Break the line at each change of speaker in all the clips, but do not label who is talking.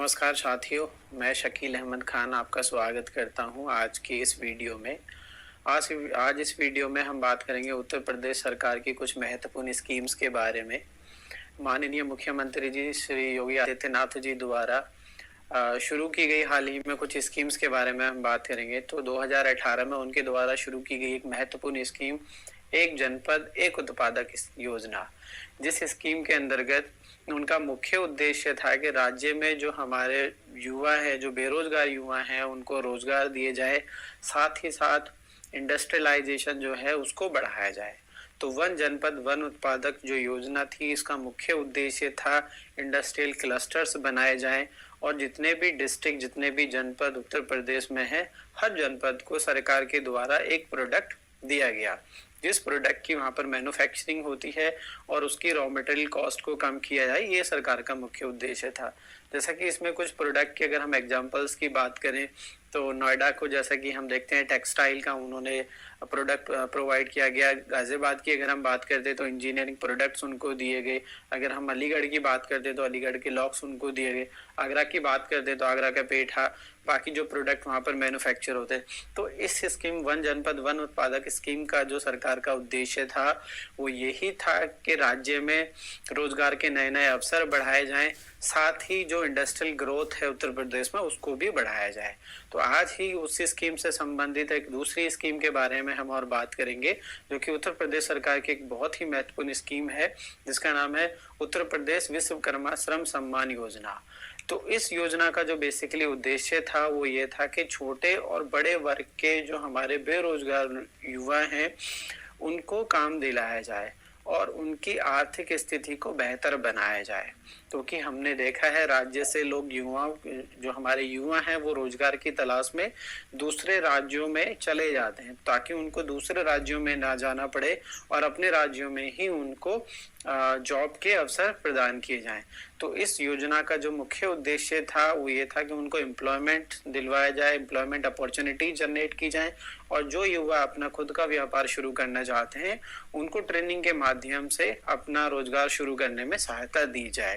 नमस्कार साथियों, मैं शकील अहमद खान आपका स्वागत करता हूं आज की इस वीडियो में। आज इस वीडियो में हम बात करेंगे उत्तर प्रदेश सरकार की कुछ महत्वपूर्ण स्कीम्स के बारे में। माननीय मुख्यमंत्री जी श्री योगी आदित्यनाथ जी द्वारा शुरू की गई हाल ही में कुछ स्कीम्स के बारे में हम बात करेंगे। तो 2018 में उनके द्वारा शुरू की गई एक महत्वपूर्ण स्कीम एक जनपद एक उत्पादक योजना, जिस स्कीम के अंतर्गत उनका मुख्य उद्देश्य था कि राज्य में जो हमारे युवा है, जो बेरोजगार युवा हैं, उनको रोजगार दिए जाए, साथ ही साथ इंडस्ट्रियलाइजेशन जो है उसको बढ़ाया जाए। तो वन जनपद वन उत्पादक जो योजना थी, इसका मुख्य उद्देश्य था इंडस्ट्रियल क्लस्टर्स बनाए जाएं और जितने भी डिस्ट्रिक्ट, जितने भी जनपद उत्तर प्रदेश में है, हर जनपद को सरकार के द्वारा एक प्रोडक्ट दिया गया जिस प्रोडक्ट की वहां पर मैन्युफैक्चरिंग होती है और उसकी रॉ मटेरियल कॉस्ट को कम किया जाए। ये सरकार का मुख्य उद्देश्य था। जैसा कि इसमें कुछ प्रोडक्ट की अगर हम एग्जांपल्स की बात करें तो नोएडा को जैसा कि हम देखते हैं टेक्सटाइल का उन्होंने प्रोडक्ट प्रोवाइड किया गया। गाजियाबाद की अगर हम बात करते तो इंजीनियरिंग प्रोडक्ट्स उनको दिए गए। अगर हम अलीगढ़ की बात करते तो अलीगढ़ के लॉक्स उनको दिए गए। आगरा की बात करते तो आगरा का पेठा, बाकी जो प्रोडक्ट वहां पर मैन्युफैक्चर होते हैं। तो इस स्कीम वन जनपद वन उत्पादक स्कीम का जो सरकार का उद्देश्य था वो यही था कि राज्य में रोजगार के नए नए अवसर बढ़ाए जाएं, साथ ही जो इंडस्ट्रियल ग्रोथ है उत्तर प्रदेश में उसको भी बढ़ाया जाए। तो आज ही उसी स्कीम से संबंधित एक दूसरी स्कीम के बारे में हम और बात करेंगे, जो कि उत्तर प्रदेश सरकार की एक बहुत ही महत्वपूर्ण स्कीम है, जिसका नाम है उत्तर प्रदेश विश्वकर्मा श्रम सम्मान योजना। तो इस योजना का जो बेसिकली उद्देश्य था वो ये था कि छोटे और बड़े वर्ग के जो हमारे बेरोजगार युवा हैं उनको काम दिलाया जाए और उनकी आर्थिक स्थिति को बेहतर बनाया जाए। क्योंकि हमने देखा है राज्य से लोग जो हमारे युवा हैं वो रोजगार की तलाश में दूसरे राज्यों में चले जाते हैं, ताकि उनको दूसरे राज्यों में ना जाना पड़े और अपने राज्यों में ही उनको जॉब के अवसर प्रदान किए जाएं। तो इस योजना का जो मुख्य उद्देश्य था वो ये था कि उनको एम्प्लॉयमेंट दिलवाया जाए, एम्प्लॉयमेंट अपॉर्चुनिटी जनरेट की जाए और जो युवा अपना खुद का व्यापार शुरू करना चाहते हैं उनको ट्रेनिंग के माध्यम से अपना रोजगार शुरू करने में सहायता दी जाए।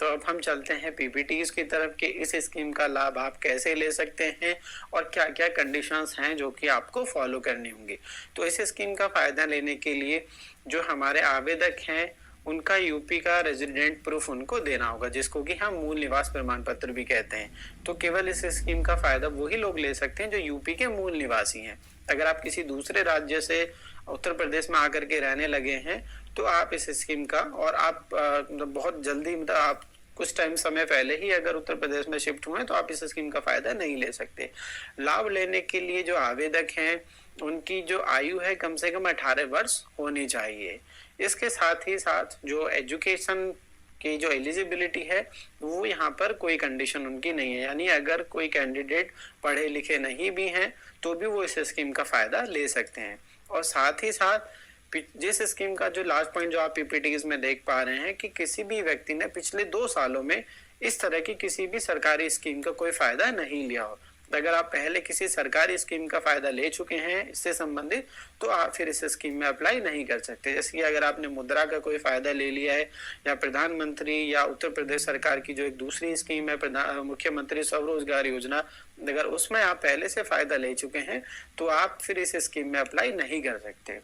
तो अब हम चलते हैं पीपीटीज की तरफ कि इस स्कीम का लाभ आप कैसे ले सकते हैं और क्या क्या कंडीशंस हैं जो कि आपको फॉलो करनी होंगी। तो इस स्कीम का फायदा लेने के लिए जो हमारे आवेदक हैं उनका यूपी का रेजिडेंट प्रूफ उनको देना होगा, जिसको कि हम मूल निवास प्रमाण पत्र भी कहते हैं। तो केवल इस स्कीम का फायदा वही लोग ले सकते हैं जो यूपी के मूल निवासी हैं। अगर आप किसी दूसरे राज्य से उत्तर प्रदेश में आकर के रहने लगे हैं तो आप इस स्कीम का, और आप बहुत जल्दी मतलब आप कुछ समय पहले ही अगर उत्तर प्रदेश में शिफ्ट हुए तो आप इस स्कीम का फायदा नहीं ले सकते। लाभ लेने के लिए जो आवेदक हैं उनकी जो आयु है कम से कम 18 वर्ष होनी चाहिए। इसके साथ ही साथ जो एजुकेशन की जो एलिजिबिलिटी है वो यहाँ पर कोई कंडीशन उनकी नहीं है, यानी अगर कोई कैंडिडेट पढ़े लिखे नहीं भी हैं तो भी वो इस स्कीम का फायदा ले सकते हैं। और साथ ही साथ जिस स्कीम का जो लास्ट पॉइंट जो आप पीपीटीज में देख पा रहे हैं कि किसी भी व्यक्ति ने पिछले 2 सालों में इस तरह की किसी भी सरकारी स्कीम का कोई फायदा नहीं लिया हो। अगर आप पहले किसी सरकारी स्कीम का फायदा ले चुके हैं इससे संबंधित तो आप फिर इस स्कीम में अप्लाई नहीं कर सकते। जैसे कि अगर आपने मुद्रा का कोई फायदा ले लिया है या प्रधानमंत्री या उत्तर प्रदेश सरकार की जो एक दूसरी स्कीम है मुख्यमंत्री स्वरोजगार योजना, अगर उसमें आप पहले से फायदा ले चुके हैं तो आप फिर इस स्कीम में अप्लाई नहीं कर सकते।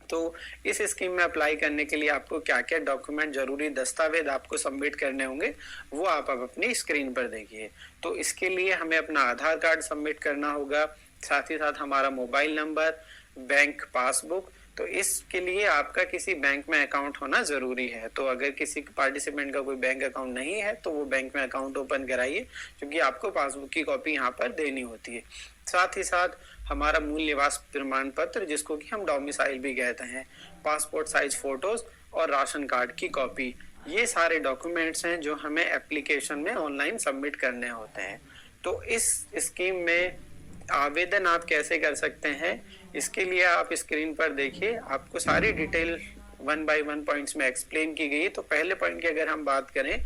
तो इस स्कीम में अप्लाई करने के लिए आपको क्या क्या डॉक्यूमेंट, जरूरी दस्तावेज आपको सबमिट करने होंगे वो आप अब अपनी स्क्रीन पर देखिए। तो इसके लिए हमें अपना आधार कार्ड सबमिट करना होगा, साथ ही साथ हमारा मोबाइल नंबर, बैंक पासबुक। तो इसके लिए आपका किसी बैंक में अकाउंट होना जरूरी है। तो अगर किसी पार्टिसिपेंट का कोई बैंक अकाउंट नहीं है तो वो बैंक में अकाउंट ओपन कराइए, क्योंकि आपको पासबुक की कॉपी यहाँ पर देनी होती है। साथ ही साथ हमारा मूल निवास प्रमाण पत्र, जिसको कि हम डोमिसाइल भी कहते हैं, पासपोर्ट साइज फोटोज और राशन कार्ड की कॉपी, ये सारे डॉक्यूमेंट्स हैं जो हमें एप्लीकेशन में ऑनलाइन सबमिट करने होते हैं। तो इस स्कीम में आवेदन आप कैसे कर सकते हैं, इसके लिए आप स्क्रीन पर देखिए, आपको सारी डिटेल 1 by 1 पॉइंट्स में एक्सप्लेन की गई। तो पहले पॉइंट की अगर हम बात करें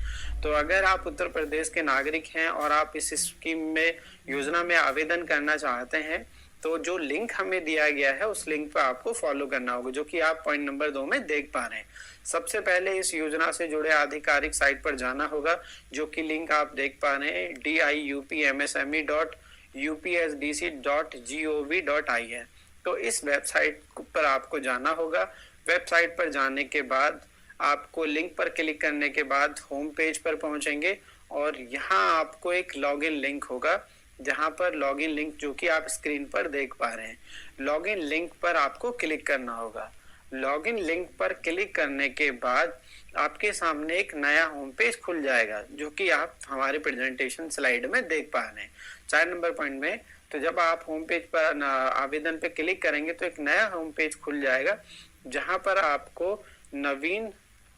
तो अगर आप उत्तर प्रदेश के नागरिक हैं और आप इस स्कीम में योजना में आवेदन करना चाहते हैं तो जो लिंक हमें दिया गया है उस लिंक पर आपको फॉलो करना होगा, जो कि आप पॉइंट नंबर 2 में देख पा रहे हैं। सबसे पहले इस योजना से जुड़े आधिकारिक साइट पर जाना होगा, जो कि लिंक आप देख पा रहे हैं diupmsme.upsdc.gov.in। तो इस वेबसाइट पर आपको जाना होगा। वेबसाइट पर जाने के बाद आपको लिंक पर क्लिक करने के बाद होम पेज पर पहुंचेंगे और यहाँ आपको एक लॉगिन लिंक होगा, जहां पर लॉगिन लिंक जो कि आप स्क्रीन पर देख पा रहे हैं, लॉगिन लिंक पर आपको क्लिक करना होगा। लॉगिन लिंक पर क्लिक करने के बाद आपके सामने एक नया होम पेज खुल जाएगा, जो कि आप हमारे प्रेजेंटेशन स्लाइड में देख पा रहे हैं 4 नंबर पॉइंट में। तो जब आप होम पेज पर आवेदन पे क्लिक करेंगे तो एक नया होम पेज खुल जाएगा, जहां पर आपको नवीन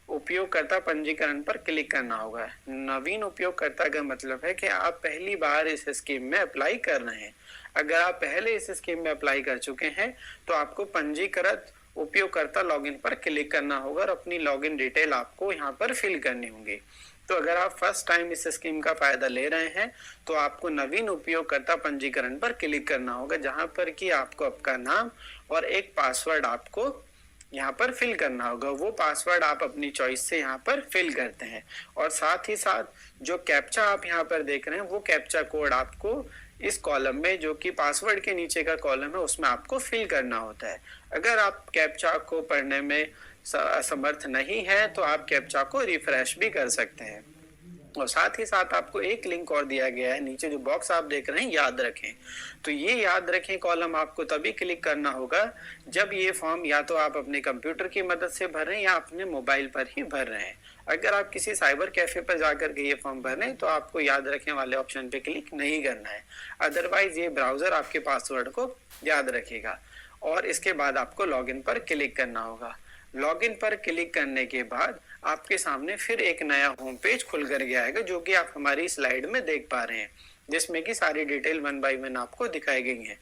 उपयोगकर्ता पंजीकरण पर क्लिक करना होगा। नवीन उपयोगकर्ता का मतलब है कि आप पहली बार इस स्कीम में अप्लाई कर रहे हैं। अगर आप पहले इस स्कीम में अप्लाई कर चुके हैं तो आपको पंजीकृत उपयोगकर्ता लॉगिन पर क्लिक करना होगा और अपनी लॉगिन डिटेल आपको यहाँ पर फिल करनी होगी। तो अगर आप फर्स्ट टाइम इस स्कीम का फायदा ले रहे हैं तो आपको नवीन उपयोगकर्ता पंजीकरण पर क्लिक करना होगा, जहां पर कि आपको आपका नाम और एक पासवर्ड आपको यहाँ पर फिल करना होगा। वो पासवर्ड आप अपनी चॉइस से यहाँ पर फिल करते हैं और साथ ही साथ जो कैप्चा आप यहाँ पर देख रहे हैं वो कैप्चा कोड आपको इस कॉलम में, जो कि पासवर्ड के नीचे का कॉलम है, उसमें आपको फिल करना होता है। अगर आप कैप्चा को पढ़ने में असमर्थ नहीं है तो आप कैप्चा को रिफ्रेश भी कर सकते हैं। और साथ ही साथ आपको एक लिंक और दिया गया है, नीचे जो बॉक्स आप देख रहे हैं याद रखें। तो ये याद रखें कॉलम आपको तभी क्लिक करना होगा जब ये फॉर्म या तो आप अपने कंप्यूटर की मदद से भर रहे हैं या अपने मोबाइल पर ही भर रहे हैं। अगर आप किसी साइबर कैफे पर जाकर के ये फॉर्म भर रहे हैं तो आपको याद रखें वाले ऑप्शन पे क्लिक नहीं करना है, अदरवाइज ये ब्राउजर आपके पासवर्ड को याद रखेगा। और इसके बाद आपको लॉगिन पर क्लिक करना होगा। लॉगिन पर क्लिक करने के बाद आपके सामने फिर एक नया होम पेज खुल कर के आएगा, जो कि आप हमारी स्लाइड में देख पा रहे हैं, जिसमें कि सारी डिटेल 1 बाय 1 आपको दिखाई गई है।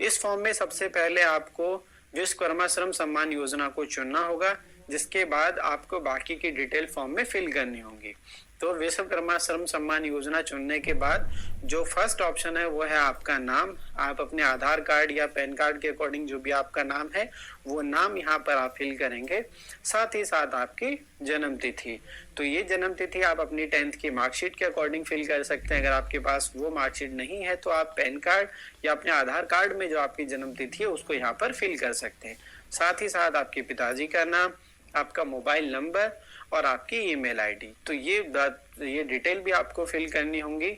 इस फॉर्म में सबसे पहले आपको विश्वकर्मा श्रम सम्मान योजना को चुनना होगा, जिसके बाद आपको बाकी की डिटेल फॉर्म में फिल करनी होगी। तो विश्वकर्मा श्रम सम्मान योजना चुनने के बाद जो फर्स्ट ऑप्शन है वो है आपका नाम। आप अपने आधार कार्ड या पैन कार्ड के अकॉर्डिंग जो भी आपका नाम है वो नाम यहाँ पर आप फिल करेंगे, साथ ही साथ आपकी जन्म तिथि। तो ये जन्म तिथि आप अपनी 10th की मार्कशीट के अकॉर्डिंग फिल कर सकते हैं। अगर आपके पास वो मार्कशीट नहीं है तो आप पैन कार्ड या अपने आधार कार्ड में जो आपकी जन्म तिथि है उसको यहाँ पर फिल कर सकते हैं। साथ ही साथ आपके पिताजी का नाम, आपका मोबाइल नंबर और आपकी ईमेल आईडी। तो ये डिटेल भी आपको फिल करनी होंगी।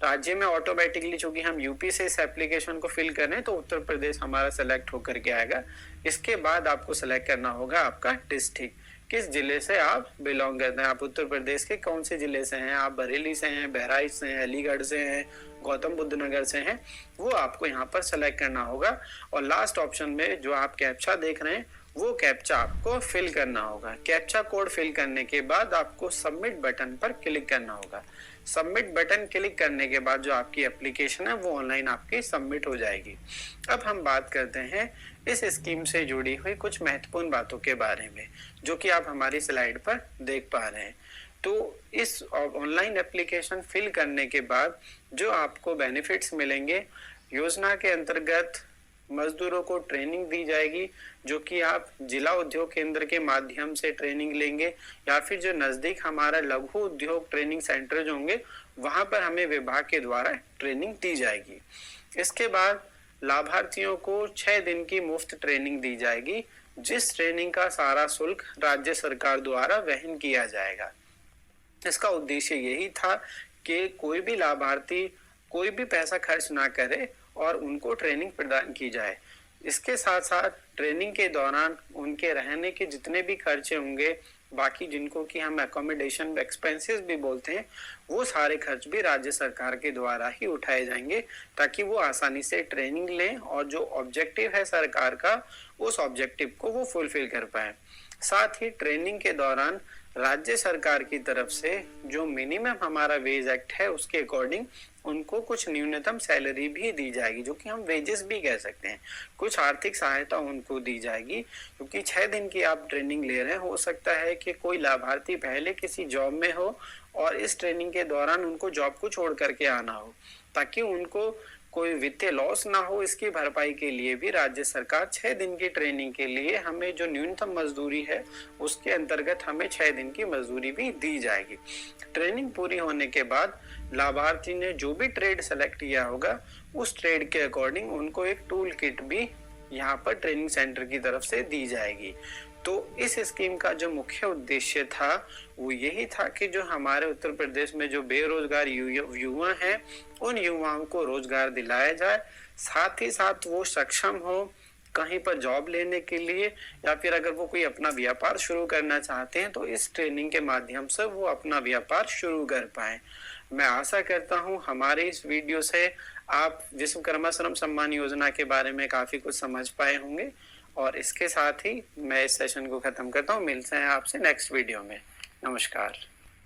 राज्य में ऑटोमेटिकली, चूंकि हम यूपी से इस एप्लीकेशन को फिल कर रहे हैं तो उत्तर प्रदेश हमारा सेलेक्ट होकर के आएगा। इसके बाद आपको सेलेक्ट करना होगा आपका डिस्ट्रिक्ट, किस जिले से आप बिलोंग करते हैं। आप उत्तर प्रदेश के कौन से जिले से हैं, आप बरेली से हैं, बहराइच से हैं, अलीगढ़ से हैं, गौतम बुद्ध नगर से हैं, वो आपको यहाँ पर सेलेक्ट करना होगा। और लास्ट ऑप्शन में जो आप कैप्चा देख रहे हैं वो कैप्चा आपको फिल करना होगा। कैप्चा कोड फिल करने के बाद आपको सबमिट बटन पर क्लिक करना होगा। सबमिट बटन क्लिक करने के बाद जो आपकी एप्लीकेशन है वो ऑनलाइन आपकी सबमिट हो जाएगी। अब हम बात करते हैं इस स्कीम से जुड़ी हुई कुछ महत्वपूर्ण बातों के बारे में, जो कि आप हमारी स्लाइड पर देख पा रहे हैं। तो इस ऑनलाइन एप्लीकेशन फिल करने के बाद जो आपको बेनिफिट्स मिलेंगे, योजना के अंतर्गत मजदूरों को ट्रेनिंग दी जाएगी, जो कि आप जिला उद्योग केंद्र के माध्यम से ट्रेनिंग लेंगे या फिर जो नजदीक हमारा लघु उद्योग ट्रेनिंग सेंटर जो होंगे वहां पर हमें विभाग के द्वारा ट्रेनिंग दी जाएगी। इसके बाद लाभार्थियों को 6 दिन की मुफ्त ट्रेनिंग दी जाएगी, जिस ट्रेनिंग का सारा शुल्क राज्य सरकार द्वारा वहन किया जाएगा। इसका उद्देश्य यही था कि कोई भी लाभार्थी कोई भी पैसा खर्च ना करे और उनको ट्रेनिंग प्रदान की जाए। इसके साथ साथ ट्रेनिंग के दौरान उनके रहने के जितने भी खर्चे होंगे, बाकी जिनको कि हम एकोमोडेशन एक्सपेंसेस भी बोलते हैं, वो सारे खर्च भी राज्य सरकार के द्वारा ही उठाए जाएंगे, ताकि वो आसानी से ट्रेनिंग लें और जो ऑब्जेक्टिव है सरकार का उस ऑब्जेक्टिव को वो फुलफिल कर पाए। साथ ही ट्रेनिंग के दौरान राज्य सरकार की तरफ से जो मिनिमम हमारा वेज एक्ट है उसके अकॉर्डिंग उनको कुछ न्यूनतम सैलरी भी दी जाएगी, जो कि हम वेजेस भी कह सकते हैं। कुछ आर्थिक सहायता उनको दी जाएगी, क्योंकि 6 दिन की आप ट्रेनिंग ले रहे हैं। हो सकता है कि कोई लाभार्थी पहले किसी जॉब में हो और इस ट्रेनिंग के दौरान उनको जॉब को छोड़ करके आना हो, ताकि उनको कोई वित्तीय लॉस ना हो, इसकी भरपाई के लिए भी राज्य सरकार 6 दिन की ट्रेनिंग के लिए हमें जो न्यूनतम मजदूरी है उसके अंतर्गत हमें 6 दिन की मजदूरी भी दी जाएगी। ट्रेनिंग पूरी होने के बाद लाभार्थी ने जो भी ट्रेड सेलेक्ट किया होगा उस ट्रेड के अकॉर्डिंग उनको एक टूल किट भी यहाँ पर ट्रेनिंग सेंटर की तरफ से दी जाएगी। तो इस स्कीम का जो मुख्य उद्देश्य था वो यही था कि जो हमारे उत्तर प्रदेश में जो बेरोजगार युवा हैं उन युवाओं को रोजगार दिलाया जाए, साथ ही साथ वो सक्षम हो कहीं पर जॉब लेने के लिए, या फिर अगर वो कोई अपना व्यापार शुरू करना चाहते हैं तो इस ट्रेनिंग के माध्यम से वो अपना व्यापार शुरू कर पाए। मैं आशा करता हूँ हमारे इस वीडियो से आप विश्वकर्मा श्रम सम्मान योजना के बारे में काफी कुछ समझ पाए होंगे। और इसके साथ ही मैं इस सेशन को खत्म करता हूँ। मिलते हैं आपसे नेक्स्ट वीडियो में। नमस्कार।